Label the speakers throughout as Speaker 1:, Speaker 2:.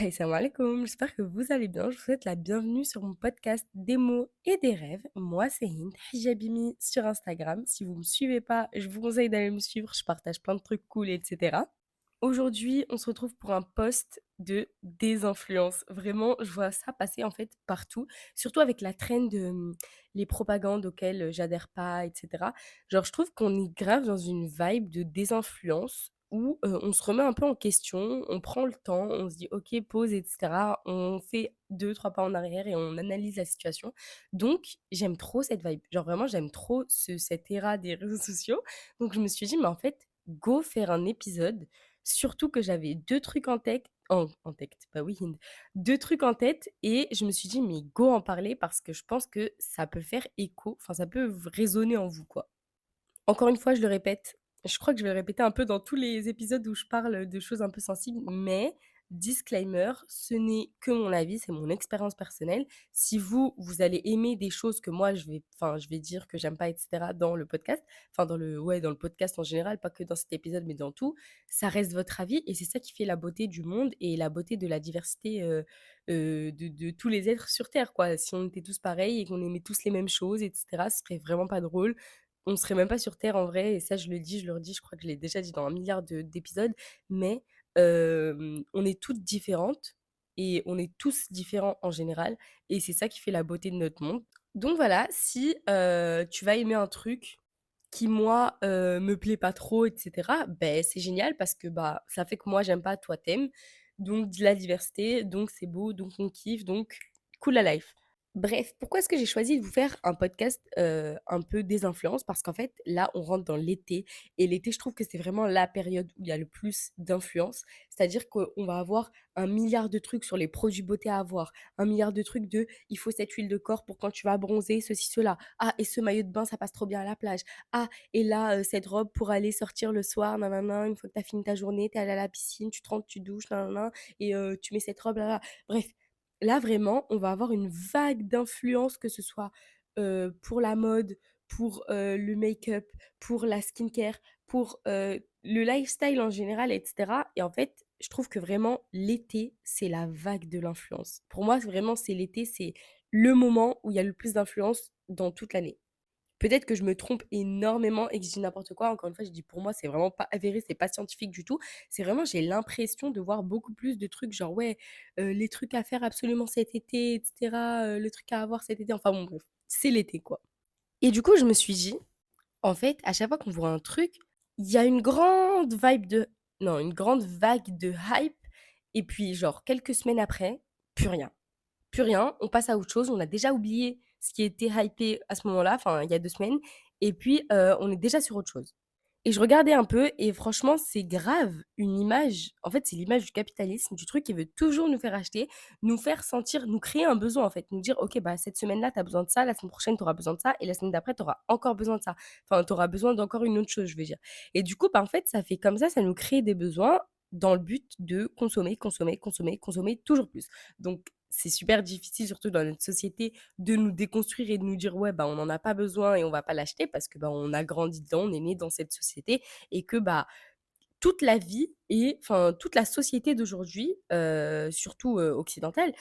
Speaker 1: Hey, salam alaikum, j'espère que vous allez bien. Je vous souhaite la bienvenue sur mon podcast des mots et des rêves. Moi, c'est Hind, Hijabimi sur Instagram. Si vous ne me suivez pas, je vous conseille d'aller me suivre. Je partage plein de trucs cool, etc. Aujourd'hui, on se retrouve pour un post de désinfluence. Vraiment, je vois ça passer en fait partout, surtout avec la trend de les propagandes auxquelles j'adhère pas, etc. Genre, je trouve qu'on est grave dans une vibe de désinfluence où on se remet un peu en question, on prend le temps, on se dit ok, pause, etc. On fait deux, trois pas en arrière et on analyse la situation. Donc, j'aime trop cette vibe. Genre, vraiment, j'aime trop cette ère des réseaux sociaux. Donc, je me suis dit, mais en fait, go faire un épisode. Surtout que j'avais 2 trucs en tête, bah oui, Hind. 2 trucs en tête et je me suis dit: «Mais go en parler» parce que je pense que ça peut faire écho, enfin ça peut résonner en vous, quoi. Encore une fois, je le répète, je crois que je vais le répéter un peu dans tous les épisodes où je parle de choses un peu sensibles, mais disclaimer, ce n'est que mon avis, c'est mon expérience personnelle. Si vous, vous allez aimer des choses que moi je vais dire que j'aime pas, etc. dans le podcast, enfin dans le podcast en général, pas que dans cet épisode, mais dans tout, ça reste votre avis et c'est ça qui fait la beauté du monde et la beauté de la diversité de tous les êtres sur Terre, quoi. Si on était tous pareils et qu'on aimait tous les mêmes choses, etc., ce serait vraiment pas drôle. On serait même pas sur terre en vrai et ça je le dis, je le redis, je crois que je l'ai déjà dit dans un milliard d'épisodes, mais on est toutes différentes et on est tous différents en général et c'est ça qui fait la beauté de notre monde. Donc voilà, si, tu vas aimer un truc qui moi, me plaît pas trop et cetera, beh, c'est génial parce que, bah, ça fait que moi j'aime pas, toi t'aimes. Donc de la diversité, donc c'est beau, donc on kiffe, donc cool la life. Bref, pourquoi est-ce que j'ai choisi de vous faire un podcast, un peu des influences? Parce qu'en fait, là, on rentre dans l'été et l'été, je trouve que c'est vraiment la période où il y a le plus d'influence. C'est-à-dire qu'on va avoir un milliard de trucs sur les produits beauté à avoir, un milliard de trucs de: «Il faut cette huile de corps pour quand tu vas bronzer, ceci, cela. Ah et ce maillot de bain, ça passe trop bien à la plage. Ah et là, cette robe pour aller sortir le soir, nanana, une fois que tu as fini ta journée, tu es allé à la piscine, tu te rentres, tu douches, nanana et tu mets cette robe, là là». Bref, là, vraiment, on va avoir une vague d'influence, que ce soit, pour la mode, pour, le make-up, pour la skincare, pour, le lifestyle en général et cetera et en fait, je trouve que vraiment l'été, c'est la vague de l'influence. Pour moi, c'est l'été, c'est le moment où il y a le plus d'influence dans toute l'année. Peut-être que je me trompe énormément et que je dis n'importe quoi. Encore une fois, je dis pour moi, c'est vraiment pas avéré, c'est pas scientifique du tout. C'est vraiment, j'ai l'impression de voir beaucoup plus de trucs, genre, ouais, les trucs à faire absolument cet été, et cetera, le truc à avoir cet été. Enfin bon, bref, c'est l'été, quoi. Et du coup, je me suis dit, en fait, à chaque fois qu'on voit un truc, il y a une grande vibe de non, une grande vague de hype et puis genre quelques semaines après, plus rien. Plus rien, on passe à autre chose, on a déjà oublié ce qui était hypé à ce moment-là, enfin il y a 2 semaines et puis, on est déjà sur autre chose. Et je regardais un peu et franchement, c'est grave une image en fait, c'est l'image du capitalisme, du truc qui veut toujours nous faire acheter, nous faire sentir, nous créer un besoin en fait, nous dire: «OK, bah, cette semaine-là, tu as besoin de ça, la semaine prochaine, tu auras besoin de ça et la semaine d'après, tu auras encore besoin de ça». Enfin, tu auras besoin d'encore une autre chose, je veux dire. Et du coup, bah, en fait, ça fait comme ça nous crée des besoins dans le but de consommer, consommer, consommer, consommer toujours plus. Donc c'est super difficile, surtout dans notre société, de nous déconstruire et de nous dire: «Ouais, bah, on n'en a pas besoin et on va pas l'acheter» parce que, bah, on a grandi dedans, on est né dans cette société et que, bah, toute la vie et enfin, toute la société d'aujourd'hui, surtout, occidentale,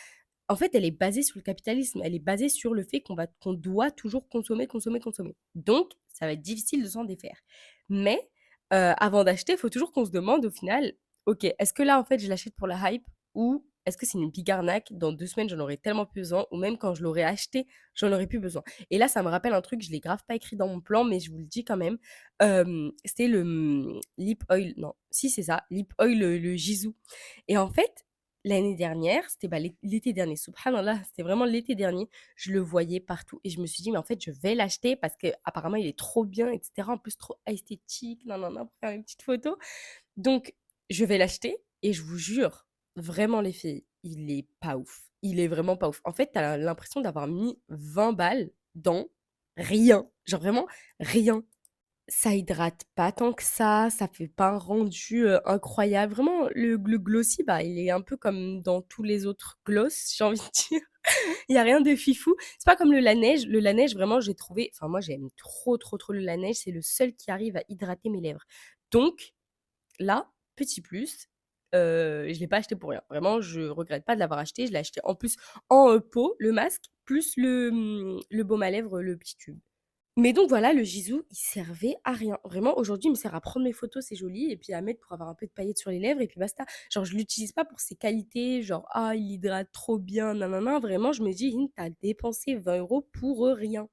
Speaker 1: en fait, elle est basée sur le capitalisme. Elle est basée sur le fait qu'on doit toujours consommer, consommer, consommer. Donc ça va être difficile de s'en défaire. Mais, avant d'acheter, il faut toujours qu'on se demande au final: «OK, est-ce que là, en fait, je l'achète pour la hype ou est-ce que c'est une big arnaque? Dans 2 semaines, j'en aurai tellement plus besoin ou même quand je l'aurai acheté, j'en aurai plus besoin». Et là, ça me rappelle un truc, je l'ai grave pas écrit dans mon plan, mais je vous le dis quand même. C'était le, lip oil, non, si c'est ça, lip oil, le Jisoo. Et en fait, l'année dernière, c'était, bah, l'été dernier, subhanallah, c'était vraiment l'été dernier, je le voyais partout et je me suis dit: «Mais en fait, je vais l'acheter parce qu'apparemment il est trop bien et cetera, en plus trop esthétique, nin nin nin, pour faire une petite photo». Donc je vais l'acheter et je vous jure, vraiment les filles, il est pas ouf. Il est vraiment pas ouf. En fait, tu as l'impression d'avoir mis 20 balles dans rien, genre vraiment rien. Ça hydrate pas tant que ça fait pas un rendu, incroyable. Vraiment le glossy, bah, il est un peu comme dans tous les autres gloss, j'ai envie de dire. Il y a rien de fifou. C'est pas comme le Laneige. Le Laneige, vraiment, j'ai trouvé enfin moi, j'aime trop, trop, trop le Laneige. C'est le seul qui arrive à hydrater mes lèvres. Donc là, petit plus, je l'ai pas acheté pour rien. Vraiment, je regrette pas de l'avoir acheté. Je l'ai acheté en plus en, pot, le masque, plus le baume à lèvres, le petit tube. Mais donc voilà, le Jisoo, il servait à rien. Vraiment, aujourd'hui, il me sert à prendre mes photos, c'est joli, et puis à mettre pour avoir un peu de paillettes sur les lèvres, et puis basta. Genre, je l'utilise pas pour ses qualités, genre, ah, il hydrate trop bien, nanana. Vraiment, je me dis, Hint, t'as dépensé 20 € pour rien.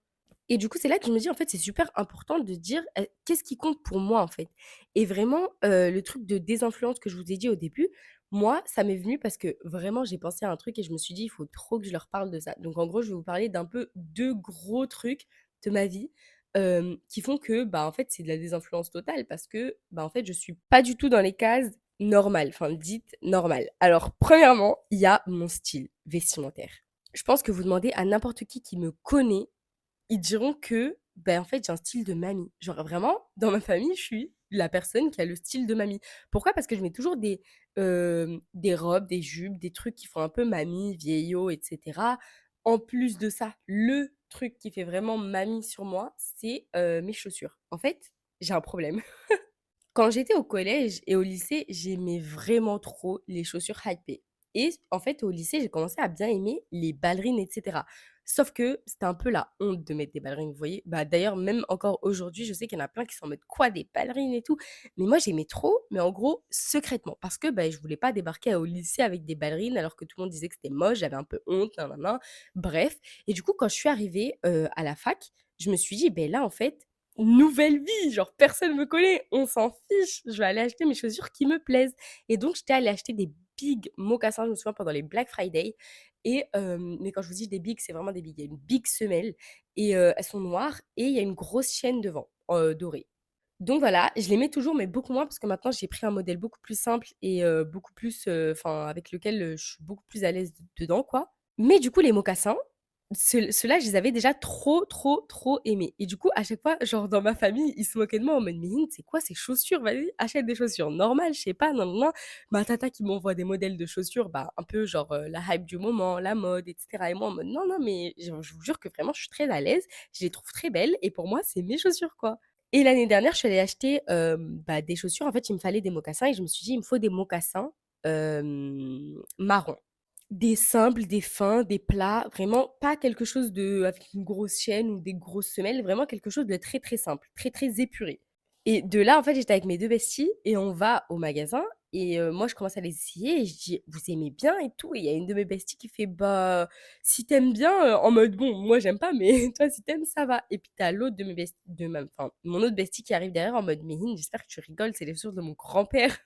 Speaker 1: Et du coup, c'est là que je me dis, en fait, c'est super important de dire qu'est-ce qui compte pour moi, en fait. Et vraiment, le truc de désinfluence que je vous ai dit au début, moi, ça m'est venu parce que vraiment, j'ai pensé à un truc et je me suis dit, il faut trop que je leur parle de ça. Donc, en gros, je vais vous parler d'un peu deux gros trucs de ma vie qui font que, bah, en fait, c'est de la désinfluence totale parce que, bah, en fait, je suis pas du tout dans les cases normales, enfin, dites normales. Alors, premièrement, il y a mon style vestimentaire. Je pense que vous demandez à n'importe qui me connaît, ils diront que, ben en fait, j'ai un style de mamie. Genre vraiment, dans ma famille, je suis la personne qui a le style de mamie. Pourquoi? Parce que je mets toujours des robes, des jupes, des trucs qui font un peu mamie, vieillot, et cetera. En plus de ça, le truc qui fait vraiment mamie sur moi, c'est, mes chaussures. En fait, j'ai un problème. Quand j'étais au collège et au lycée, j'aimais vraiment trop les chaussures hypées. Et en fait, au lycée, j'ai commencé à bien aimer les ballerines, et cetera. Sauf que c'était un peu la honte de mettre des ballerines, vous voyez? Bah, d'ailleurs, même encore aujourd'hui, je sais qu'il y en a plein qui s'en mettent quoi, des ballerines et tout. Mais moi, j'aimais trop, mais en gros, secrètement. Parce que bah, je voulais pas débarquer au lycée avec des ballerines alors que tout le monde disait que c'était moche, j'avais un peu honte, nan. Bref. Et du coup, quand je suis arrivée à la fac, je me suis dit, ben là, en fait, nouvelle vie, genre personne me connaît, on s'en fiche, je vais aller acheter mes chaussures qui me plaisent. Et donc j'étais allée acheter des big mocassins, je me souviens pendant les Black Friday. Et mais quand je vous dis des bigs, c'est vraiment des bigs. Il y a une big semelle et elles sont noires et il y a une grosse chaîne devant, dorée. Donc voilà, je les mets toujours, mais beaucoup moins parce que maintenant j'ai pris un modèle beaucoup plus simple et beaucoup plus, enfin avec lequel je suis beaucoup plus à l'aise dedans, quoi. Mais du coup, les mocassins, ceux-là, je les avais déjà trop, trop, trop aimés. Et du coup, à chaque fois, genre dans ma famille, ils se moquaient de moi en mode, mais Hint, c'est quoi ces chaussures? Vas-y, achète des chaussures normales, je sais pas, non, non, non. Ma tata qui m'envoie des modèles de chaussures, bah, un peu genre la hype du moment, la mode, etc. Et moi en mode, non, non, mais je vous jure que vraiment, je suis très à l'aise, je les trouve très belles et pour moi, c'est mes chaussures, quoi. Et l'année dernière, je suis allée acheter, bah, des chaussures. En fait, il me fallait des mocassins et je me suis dit: «Il me faut des mocassins, marrons». Des simples, des fins, des plats, vraiment pas quelque chose avec une grosse chaîne ou des grosses semelles, vraiment quelque chose de très, très simple, très, très épuré. Et de là, en fait, j'étais avec mes 2 besties et on va au magasin et moi, je commence à les essayer et je dis: «Vous aimez bien et tout?» et il y a une de mes besties qui fait: «Bah, si t'aimes bien», en mode bon, moi j'aime pas, mais toi si t'aimes ça va. Et puis tu l'autre de mes besties de ma enfin, mon autre bestie qui arrive derrière en mode: «Mais Hinn, j'espère que tu rigoles, c'est les chaussures de mon grand-père».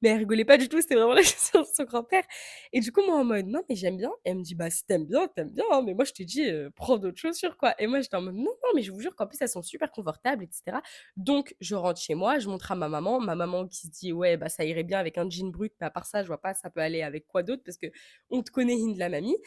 Speaker 1: Mais elle rigolait pas du tout, c'était vraiment la question de son grand-père. Et du coup, moi en mode: «Non, mais j'aime bien». Et elle me dit: «Bah, si t'aimes bien, hein, mais moi je te dis, prends d'autres chaussures, quoi». Et moi j'étais en mode: «Non, non, mais je vous jure qu'en plus elles sont super confortables et cetera». Donc je rentre chez moi, je montre à ma maman qui se dit: «Ouais, bah, ça irait bien avec un jean brut, mais à part ça, je vois pas ça peut aller avec quoi d'autre?» parce que on te connaît, Hind, la mamie.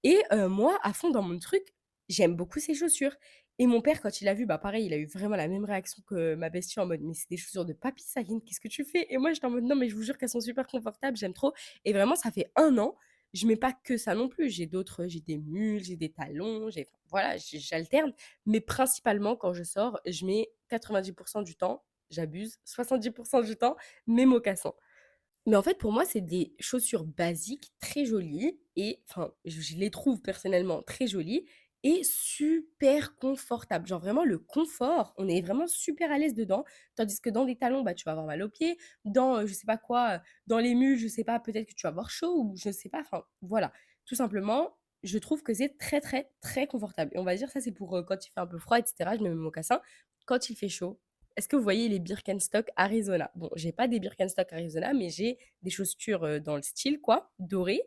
Speaker 1: Et moi, à fond dans mon truc, j'aime beaucoup ces chaussures. Et mon père, quand il a vu, bah, pareil, il a eu vraiment la même réaction que ma bestie en mode: «Mais c'est des chaussures de papy ça, Hind, qu'est-ce que tu fais?» Et moi, j'étais en mode: «Non, mais je vous jure qu'elles sont super confortables, j'aime trop». Et vraiment, ça fait 1 an, je mets pas que ça non plus. J'ai des mules, j'ai des talons, enfin, voilà, j'alterne. Mais principalement, quand je sors, je mets 90 du temps, j'abuse, 70 du temps, mes mocassins. Mais en fait, pour moi, c'est des chaussures basiques, très jolies et enfin, je les trouve personnellement très jolies et super confortables. Genre vraiment le confort, on est vraiment super à l'aise dedans. Tandis que dans des talons, bah, tu vas avoir mal aux pieds. Dans, je sais pas quoi, dans les mules, je sais pas, peut-être que tu vas avoir chaud ou je sais pas. Enfin, voilà. Tout simplement, je trouve que c'est très, très, très confortable. Et on va dire, ça, c'est pour quand il fait un peu froid, etc. Je mets mes mocassins. Quand il fait chaud, est-ce que vous voyez les Birkenstock Arizona? Bon, j'ai pas des Birkenstock Arizona, mais j'ai des chaussures dans le style, quoi, dorées.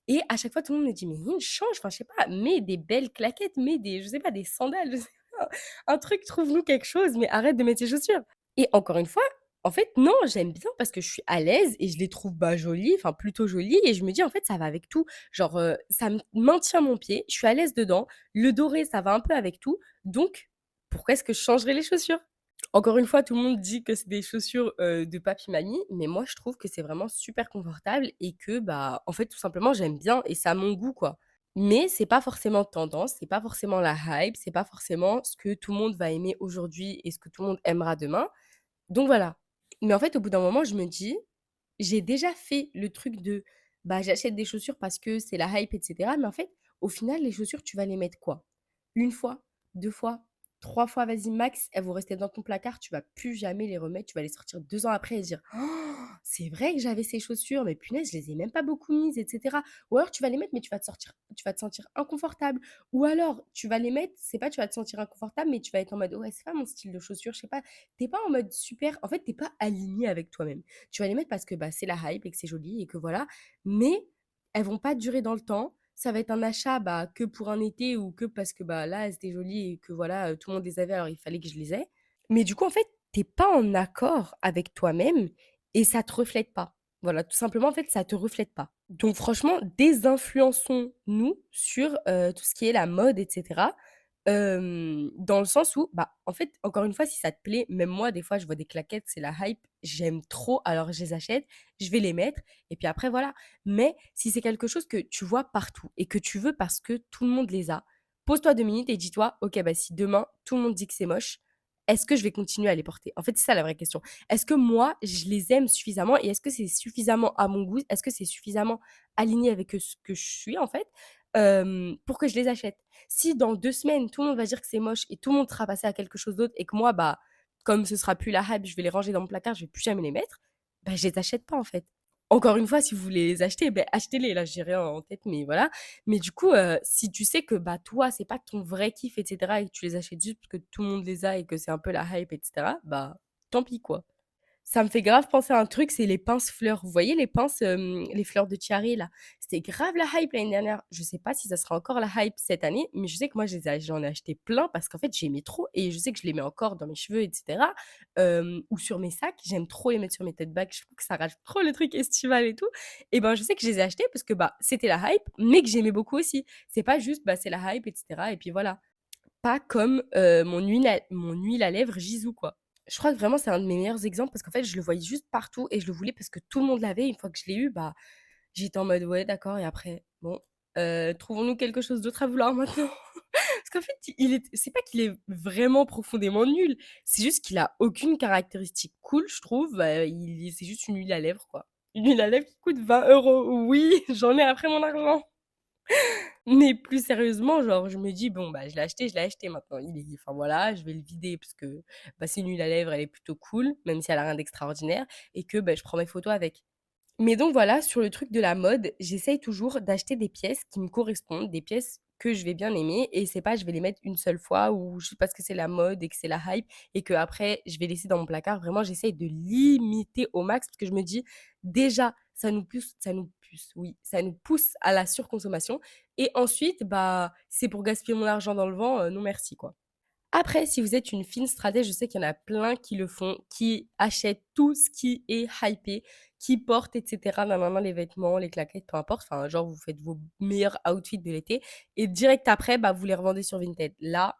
Speaker 1: Et à chaque fois, tout le monde me dit: «Mais Hinn, change, enfin, je sais pas, mets des belles claquettes, mets des, je sais pas, des sandales, je sais pas, un truc, trouve-nous quelque chose, mais arrête de mettre tes chaussures». Et encore une fois, en fait, non, j'aime bien parce que je suis à l'aise et je les trouve bah, jolies, enfin plutôt jolies. Et je me dis, en fait, ça va avec tout. Genre, ça maintient mon pied, je suis à l'aise dedans. Le doré, ça va un peu avec tout. Donc, pourquoi est-ce que je changerais les chaussures? Encore une fois, tout le monde dit que c'est des chaussures, de papy mamie, mais moi je trouve que c'est vraiment super confortable et que, bah, en fait, tout simplement, j'aime bien et ça a mon goût, quoi. Mais c'est pas forcément tendance, c'est pas forcément la hype, c'est pas forcément ce que tout le monde va aimer aujourd'hui et ce que tout le monde aimera demain. Donc voilà. Mais en fait, au bout d'un moment, je me dis: j'ai déjà fait le truc de, bah, j'achète des chaussures parce que c'est la hype et cetera, mais en fait, au final, les chaussures, tu vas les mettre quoi? Une fois, 2 fois, 3 fois, vas-y max, elles vont rester dans ton placard, tu vas plus jamais les remettre, tu vas les sortir 2 ans après et dire: «Oh, c'est vrai que j'avais ces chaussures, mais punaise, je les ai même pas beaucoup mises» et cetera. Ou alors tu vas les mettre, mais tu vas te sentir inconfortable. Ou alors tu vas les mettre, c'est pas tu vas te sentir inconfortable, mais tu vas être en mode: «Ouais, c'est pas mon style de chaussures», je sais pas. Tu pas en mode super en fait, tu pas aligné avec toi-même. Tu vas les mettre parce que, bah, c'est la hype et que c'est joli et que voilà, mais elles vont pas durer dans le temps. Ça va être un achat, bah, que pour un été ou que parce que, bah, là, c'était joli et que voilà, tout le monde les avait, alors il fallait que je les ai. Mais du coup, en fait, tu pas en accord avec toi-même et ça te reflète pas. Voilà, tout simplement, en fait, ça te reflète pas. Donc franchement, désinfluençons-nous sur, tout ce qui est la mode et cetera. Dans le sens où, bah, en fait, encore une fois, si ça te plaît, même moi, des fois, je vois des claquettes, c'est la hype, j'aime trop, alors je les achète, je vais les mettre et puis après, voilà. Mais si c'est quelque chose que tu vois partout et que tu veux parce que tout le monde les a, pose-toi 2 minutes et dis-toi: «OK, bah, si demain, tout le monde dit que c'est moche, est-ce que je vais continuer à les porter?» En fait, c'est ça la vraie question. Est-ce que moi, je les aime suffisamment et est-ce que c'est suffisamment à mon goût? Est-ce que c'est suffisamment aligné avec, ce que je suis, en fait, pour que je les achète? Si dans 2 semaines, tout le monde va dire que c'est moche et tout le monde sera passé à quelque chose d'autre et que moi, bah, comme ce sera plus la hype, je vais les ranger dans mon placard, je vais plus jamais les mettre, bah, je les achète pas, en fait. Encore une fois, si vous voulez les acheter, beh, achetez-les. Là, j'ai rien en tête, mais voilà. Mais du coup, si tu sais que, bah, toi, c'est pas ton vrai kiff et cetera et que tu les achètes juste parce que tout le monde les a et que c'est un peu la hype et cetera, bah, tant pis, quoi. Ça me fait grave penser à un truc, c'est les pinces fleurs. Vous voyez les pinces, les fleurs de tiare là? C'était grave la hype l'année dernière. Je sais pas si ça sera encore la hype cette année, mais je sais que moi j'en ai acheté plein parce qu'en fait j'aimais trop et je sais que je les mets encore dans mes cheveux et cetera, ou sur mes sacs. J'aime trop les mettre sur mes tote bags, je trouve que ça rajoute trop le truc estival et tout et ben, je sais que je les ai achetés parce que, bah, c'était la hype, mais que j'aimais beaucoup aussi. C'est pas juste, bah, c'est la hype et cetera et puis voilà. Pas comme, mon huile à lèvres Jisoo, quoi. Je crois que vraiment c'est un de mes meilleurs exemples parce qu'en fait, je le voyais juste partout et je le voulais parce que tout le monde l'avait. Une fois que je l'ai eu, bah, j'étais en mode: «Ouais, d'accord» et après, bon, trouvons-nous quelque chose d'autre à vouloir maintenant. Parce qu'en fait, il est c'est pas qu'il est vraiment profondément nul, c'est juste qu'il a aucune caractéristique cool, je trouve, c'est juste une huile à lèvres, quoi. Une huile à lèvres qui coûte 20 €. Oui, j'en ai après mon argent. Mais plus sérieusement, genre, je me dis: «Bon, bah, je l'ai acheté maintenant. Il est enfin voilà, je vais le vider parce que, bah, c'est une huile à lèvres, elle est plutôt cool, même si elle a rien d'extraordinaire et que, bah, je prends mes photos avec». Mais donc voilà, sur le truc de la mode, j'essaye toujours d'acheter des pièces qui me correspondent, des pièces que je vais bien aimer et c'est pas je vais les mettre une seule fois ou juste parce que c'est la mode et que c'est la hype et qu'après je vais laisser dans mon placard. Vraiment, j'essaye de limiter au max parce que je me dis: «Déjà, oui, ça nous pousse à la surconsommation et ensuite, bah, c'est pour gaspiller mon argent dans le vent, non merci, quoi». Après, si vous êtes une fine stratège, je sais qu'il y en a plein qui le font, qui achètent tout ce qui est hypé, qui portent et cetera, nanana, les vêtements, les claquettes, peu importe. Enfin, genre, vous faites vos meilleurs outfits de l'été et direct après, bah, vous les revendez sur Vinted. Là,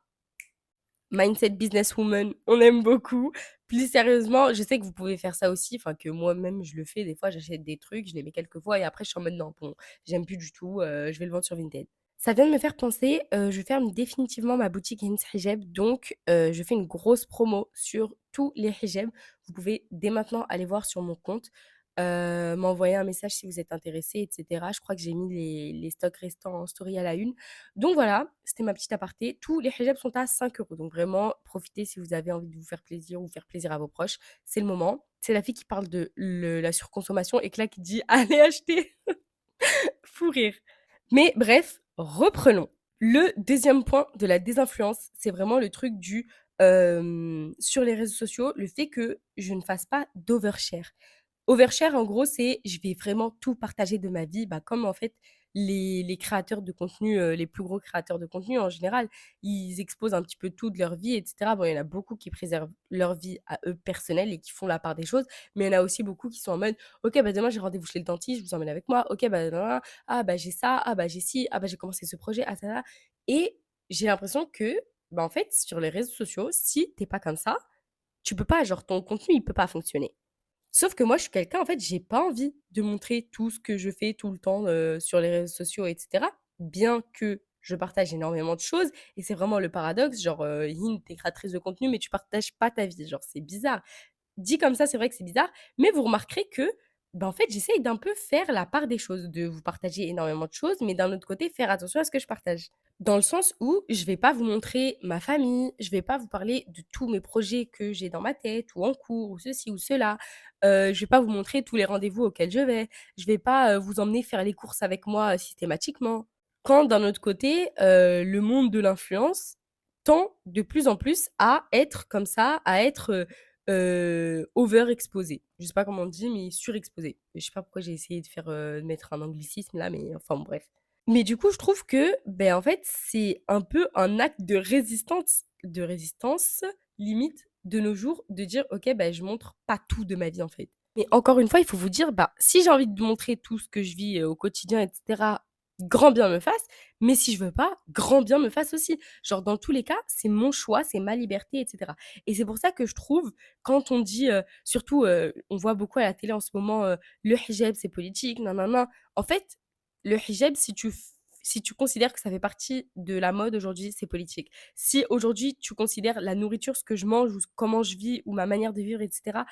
Speaker 1: mindset businesswoman, on aime beaucoup. Plus sérieusement, je sais que vous pouvez faire ça aussi, enfin que moi-même je le fais. Des fois, j'achète des trucs, je les mets quelques fois et après je suis en mode non, bon, j'aime plus du tout, je vais le vendre sur Vinted. Ça vient de me faire penser, je ferme définitivement ma boutique Hins Hijab, donc je fais une grosse promo sur tous les hijabs. Vous pouvez dès maintenant aller voir sur mon compte, m'envoyer un message si vous êtes intéressé et cetera. Je crois que j'ai mis les stocks restants en story à la une. Donc voilà, c'était ma petite aparté. Tous les hijabs sont à 5 €, donc vraiment profitez si vous avez envie de vous faire plaisir ou faire plaisir à vos proches, c'est le moment. C'est la fille qui parle de la surconsommation et que là qui dit: «Allez acheter!» Fou rire. Mais bref, reprenons. Le deuxième point de la désinfluence, c'est vraiment le truc sur les réseaux sociaux, le fait que je ne fasse pas d'overshare. Overshare, en gros, c'est je vais vraiment tout partager de ma vie, bah, comme en fait les créateurs de contenu, les plus gros créateurs de contenu en général, ils exposent un petit peu tout de leur vie et cetera. Bon, il y en a beaucoup qui préservent leur vie à eux personnelle et qui font la part des choses, mais il y en a aussi beaucoup qui sont en mode: «OK, bah, demain j'ai rendez-vous chez le dentiste, je vous emmène avec moi. OK, bah, nin ah bah, j'ai ça, ah bah, j'ai ci, ah bah, j'ai commencé ce projet, ah ça là» et j'ai l'impression que, bah, en fait, sur les réseaux sociaux, si tu es pas comme ça, tu peux pas genre ton contenu, il peut pas fonctionner. Sauf que moi, je suis quelqu'un, en fait, j'ai pas envie de montrer tout ce que je fais tout le temps, sur les réseaux sociaux et cetera. Bien que je partage énormément de choses et c'est vraiment le paradoxe, genre, Yin, tu créatrice de contenu, mais tu partages pas ta vie, genre, c'est bizarre. Dit comme ça, c'est vrai que c'est bizarre, mais vous remarquerez que en fait, j'essaye d'un peu faire la part des choses, de vous partager énormément de choses, mais d'un autre côté, faire attention à ce que je partage. Dans le sens où je vais pas vous montrer ma famille, je vais pas vous parler de tous mes projets que j'ai dans ma tête ou en cours ou ceci ou cela. Je vais pas vous montrer tous les rendez-vous auxquels je vais pas, vous emmener faire les courses avec moi, systématiquement. Quand d'un autre côté, le monde de l'influence tend de plus en plus à être comme ça, à être, overexposé. Je sais pas comment on dit, mais surexposé. Je sais pas pourquoi j'ai essayé de faire, de mettre un anglicisme là, mais enfin bon, bref. Mais du coup, je trouve que, ben en fait, c'est un peu un acte de résistance, limite, de nos jours, de dire: «OK, ben je montre pas tout de ma vie, en fait». Mais encore une fois, il faut vous dire, bah, si j'ai envie de montrer tout ce que je vis, au quotidien et cetera, grand bien me fasse, mais si je veux pas, grand bien me fasse aussi. Genre dans tous les cas, c'est mon choix, c'est ma liberté et cetera. Et c'est pour ça que je trouve, quand on dit, surtout, on voit beaucoup à la télé en ce moment, le hijab c'est politique, nin nin nin. En fait, le hijab, si tu considères que ça fait partie de la mode aujourd'hui, c'est politique. Si aujourd'hui tu considères la nourriture, ce que je mange ou comment je vis ou ma manière de vivre et cetera,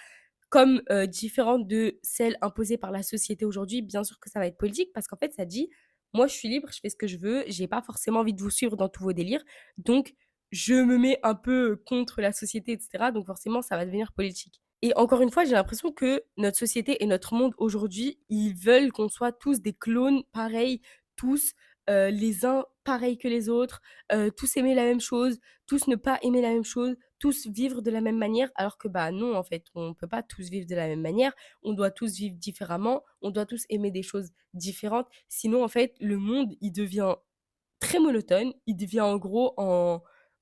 Speaker 1: comme, différente de celle imposée par la société aujourd'hui, bien sûr que ça va être politique parce qu'en fait, ça dit: «Moi, je suis libre, je fais ce que je veux, j'ai pas forcément envie de vous suivre dans tous vos délires, donc je me mets un peu contre la société et cetera, donc forcément, ça va devenir politique». Et encore une fois, j'ai l'impression que notre société et notre monde aujourd'hui, ils veulent qu'on soit tous des clones pareils, tous, les uns pareils que les autres, tous aimer la même chose, tous ne pas aimer la même chose, tous vivre de la même manière, alors que bah non, en fait, on peut pas tous vivre de la même manière, on doit tous vivre différemment, on doit tous aimer des choses différentes. Sinon, en fait, le monde, il devient très monotone, il devient en gros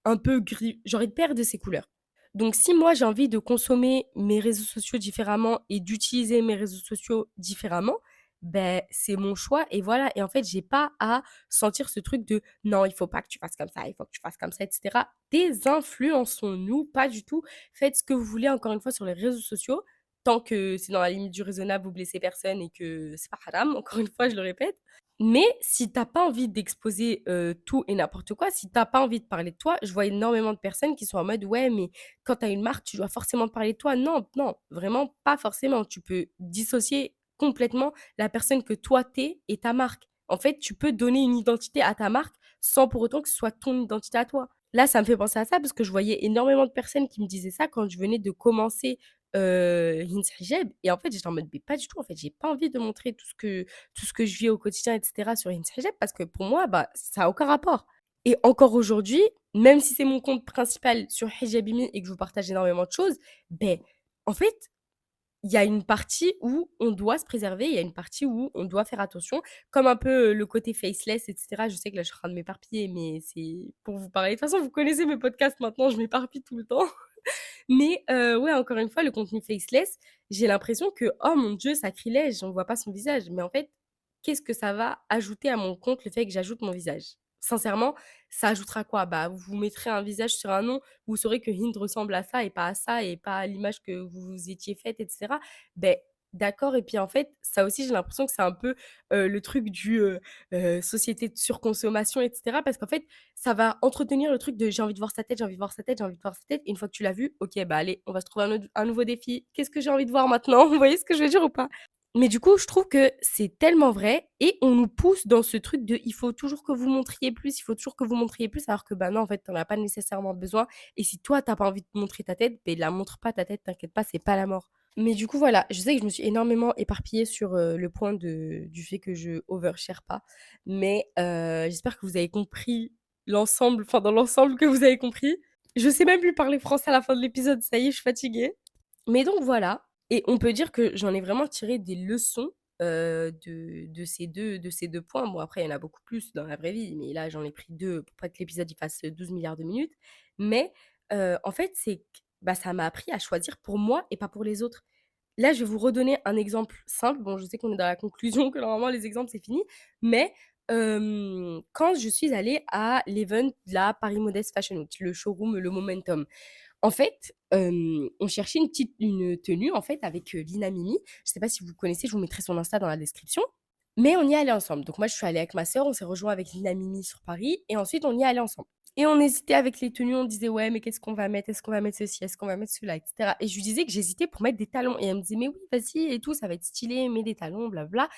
Speaker 1: un peu gris, genre il perd de ses couleurs. Donc si moi j'ai envie de consommer mes réseaux sociaux différemment et d'utiliser mes réseaux sociaux différemment, ben c'est mon choix et voilà. Et en fait, j'ai pas à sentir ce truc de non, il faut pas que tu fasses comme ça, il faut que tu fasses comme ça, etc. Désinfluençons-nous, pas du tout. Faites ce que vous voulez, encore une fois, sur les réseaux sociaux. Tant que c'est dans la limite du raisonnable, vous blessez personne et que c'est pas haram, encore une fois, je le répète. Mais si t'as pas envie d'exposer, tout et n'importe quoi, si t'as pas envie de parler de toi, je vois énormément de personnes qui sont en mode: «Ouais, mais quand tu as une marque, tu dois forcément parler de toi». Non, non, vraiment pas forcément. Tu peux dissocier complètement la personne que toi t'es et ta marque. En fait, tu peux donner une identité à ta marque sans pour autant que ce soit ton identité à toi. Là, ça me fait penser à ça parce que je voyais énormément de personnes qui me disaient ça quand je venais de commencer, Hins Hijab et en fait, j'étais en mode: «Mais pas du tout, en fait, j'ai pas envie de montrer tout ce que je vis au quotidien et cetera sur Hijab parce que pour moi, bah, ça a aucun rapport. Et encore aujourd'hui, même si c'est mon compte principal sur Hijabimi et que je vous partage énormément de choses, ben en fait, il y a une partie où on doit se préserver, il y a une partie où on doit faire attention, comme un peu, le côté faceless et cetera. Je sais que là, je suis en train de m'éparpiller, mais c'est pour vous parler. De toute façon, vous connaissez mes podcasts maintenant, je m'éparpille tout le temps. Mais ouais, encore une fois, le contenu faceless, j'ai l'impression que: «Oh mon Dieu, sacrilège, on voit pas son visage». Mais en fait, qu'est-ce que ça va ajouter à mon compte, le fait que j'ajoute mon visage? Sincèrement, ça ajoutera quoi? Bah, vous mettrez un visage sur un nom, vous saurez que Hind ressemble à ça et pas à ça et pas à l'image que vous vous étiez faite et cetera. Beh, d'accord et puis en fait, ça aussi, j'ai l'impression que c'est un peu, le truc du, société de surconsommation et cetera parce qu'en fait, ça va entretenir le truc de: «J'ai envie de voir sa tête, j'ai envie de voir sa tête, j'ai envie de voir sa tête» et une fois que tu l'as vu, OK, bah, allez, on va se trouver un nouveau défi. Qu'est-ce que j'ai envie de voir maintenant? Vous voyez ce que je veux dire ou pas? Mais du coup, je trouve que c'est tellement vrai et on nous pousse dans ce truc de: «Il faut toujours que vous montriez plus, il faut toujours que vous montriez plus», alors que, bah, non, en fait, tu en as pas nécessairement besoin et si toi, tu as pas envie de montrer ta tête, beh, la montre pas ta tête, t'inquiète pas, c'est pas la mort. Mais du coup, voilà, je sais que je me suis énormément éparpillée sur, le point du fait que je overshare pas, mais j'espère que vous avez compris l'ensemble, enfin, dans l'ensemble que vous avez compris. Je sais même plus parler français à la fin de l'épisode, ça y est, je suis fatiguée. Mais donc voilà, et on peut dire que j'en ai vraiment tiré des leçons, de ces deux points. Bon après il y en a beaucoup plus dans la vraie vie, mais là j'en ai pris 2 pour pas que l'épisode il fasse 12 milliards de minutes. Mais, en fait c'est que, bah, ça m'a appris à choisir pour moi et pas pour les autres. Là, je vais vous redonner un exemple simple. Bon, je sais qu'on est dans la conclusion, que normalement les exemples c'est fini, mais, quand je suis allée à l'event de la Paris Modest Fashion Week, le showroom, le Momentum. En fait, on cherchait une tenue en fait avec, Lina Mimi. Je sais pas si vous connaissez, je vous mettrai son Insta dans la description. Mais on y est allés ensemble. Donc moi, je suis allée avec ma sœur, on s'est rejoint avec Lina Mimi sur Paris et ensuite on y est allés ensemble. Et on hésitait avec les tenues, on disait: «Ouais, mais qu'est-ce qu'on va mettre? Est-ce qu'on va mettre ceci? Est-ce qu'on va mettre cela?» et cetera et je lui disais que j'hésitais pour mettre des talons et elle me disait: «Mais oui, vas-y et tout, ça va être stylé, mets des talons, blabla»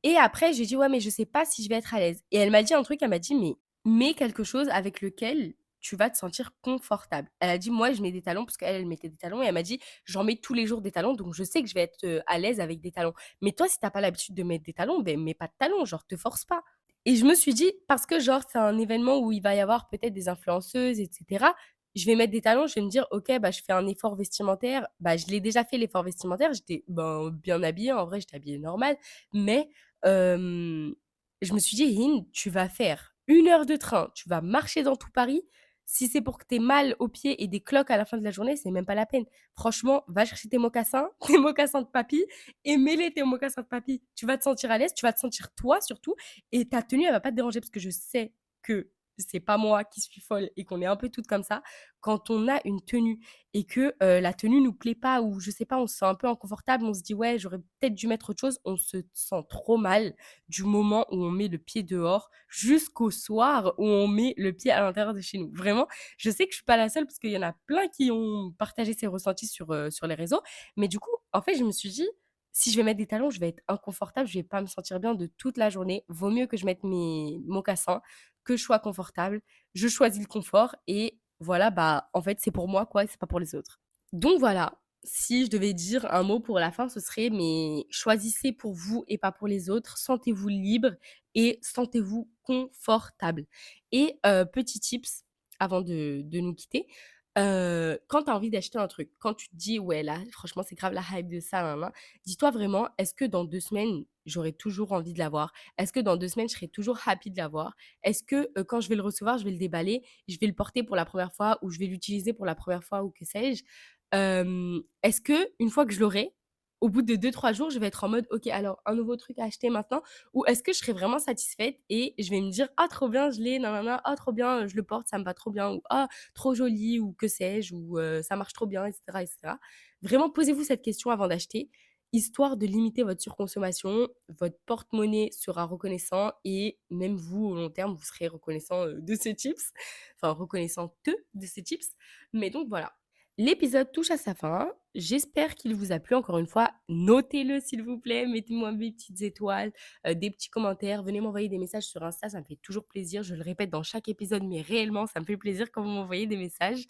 Speaker 1: et après je lui ai dit: «Ouais, mais je sais pas si je vais être à l'aise» et elle m'a dit un truc, elle m'a dit: «Mais mets quelque chose avec lequel tu vas te sentir confortable». Elle a dit: «Moi, je mets des talons» parce qu'elle, elle mettait des talons et elle m'a dit: «J'en mets tous les jours des talons, donc je sais que je vais être, à l'aise avec des talons. Mais toi, si tu as pas l'habitude de mettre des talons, beh, mets pas de talons, genre te force pas». Et je me suis dit, parce que genre c'est un événement où il va y avoir peut-être des influenceuses et cetera, je vais mettre des talons, je vais me dire: «OK, bah, je fais un effort vestimentaire». Bah, je l'ai déjà fait l'effort vestimentaire, j'étais, ben, bien habillée, en vrai, j'étais habillée normal, mais hem, je me suis dit: «Hind, tu vas faire 1 heure de train, tu vas marcher dans tout Paris. Si c'est pour que tu aies mal aux pieds et des cloques à la fin de la journée, c'est même pas la peine. Franchement, va chercher tes mocassins, tes mocassins de papy et mets-les tes mocassins de papy. Tu vas te sentir à l'aise, tu vas te sentir toi surtout et ta tenue, elle va pas te déranger parce que je sais que c'est pas moi qui suis folle et qu'on est un peu toutes comme ça. Quand on a une tenue et que la tenue nous plaît pas ou je sais pas, on se sent un peu inconfortable, on se dit ouais, j'aurais peut-être dû mettre autre chose, on se sent trop mal du moment où on met le pied dehors jusqu'au soir où on met le pied à l'intérieur de chez nous. Vraiment, je sais que je suis pas la seule parce qu'il y en a plein qui ont partagé ces ressentis sur les réseaux. Mais du coup, en fait, je me suis dit, si je vais mettre des talons, je vais être inconfortable, je vais pas me sentir bien de toute la journée. Vaut mieux que je mette mes mocassins, que je sois confortable. Je choisis le confort et voilà, bah, en fait, c'est pour moi, quoi, et c'est pas pour les autres. Donc voilà, si je devais dire un mot pour la fin, ce serait mais choisissez pour vous et pas pour les autres. Sentez-vous libre et sentez-vous confortable. Et petit tips avant de nous quitter, quand tu as envie d'acheter un truc, quand tu te dis: «Ouais, là, franchement, c'est grave la hype de ça, nin nin», dis-toi vraiment: «Est-ce que dans 2 semaines, j'aurai toujours envie de l'avoir? Est-ce que dans 2 semaines, je serai toujours happy de l'avoir? Est-ce que, quand je vais le recevoir, je vais le déballer, je vais le porter pour la première fois ou je vais l'utiliser pour la première fois ou que sais-je? Est-ce que une fois que je l'aurai, au bout de 2 3 jours, je vais être en mode: «OK, alors un nouveau truc à acheter maintenant» ou est-ce que je serai vraiment satisfaite et je vais me dire: «Ah trop bien, je l'ai, nin ah trop bien, je le porte, ça me va trop bien» ou «Ah trop joli» ou que sais-je ou «Ça marche trop bien» et cetera. Vraiment posez-vous cette question avant d'acheter, histoire de limiter votre surconsommation. Votre porte-monnaie sera reconnaissant et même vous, au long terme, vous serez reconnaissant, de ces tips, enfin reconnaissante de ces tips. Mais donc voilà. L'épisode touche à sa fin. J'espère qu'il vous a plu. Encore une fois, notez-le s'il vous plaît. Mettez-moi des petites étoiles, des petits commentaires. Venez m'envoyer des messages sur Insta, ça me fait toujours plaisir. Je le répète dans chaque épisode, mais réellement, ça me fait plaisir quand vous m'envoyez des messages.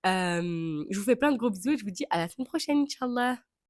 Speaker 1: Je vous fais plein de gros bisous et je vous dis à la semaine prochaine, Inch'Allah.